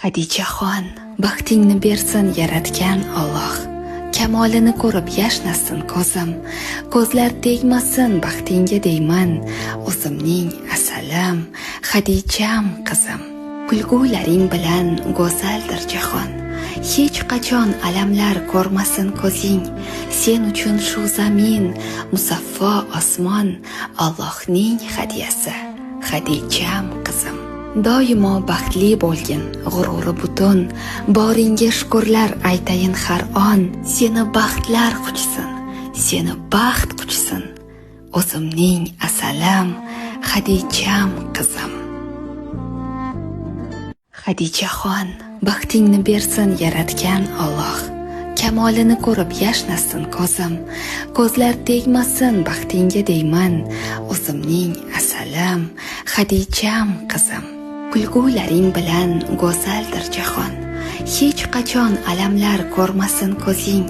Xadichaxon, baxtingni bersin yaratgan Alloh. Kamolini ko'rib yashnasin ko'zim. Ko'zlar tegmasin baxtingga deyman. O'zimning asalim, Xadicham qizim. Kulgularing bilan go'zaldir jahon. Hech qachon alamlar ko'rmasin ko'zing. Sen uchun shu zamin, musaffo osmon, Allohning hadiyasi, Xadicham qizim. Doimo baxtli bo'lgin, g'ururi butun, boringga shukrlar aytayin har on. Seni baxtlar quchsin, seni baxt quchsin, o'zimning asalim, Xadicham qizim. Xadichaxon, baxtingni bersin yaratgan Alloh. Kamolini ko'rib yashnasin ko'zim. Ko'zlar tegmasin baxtingga deyman. O'zimning asalim, Xadicham qizim. Kulgularing bilan go'zaldir jahon. Hech qachon alamlar ko'rmasin ko'zing.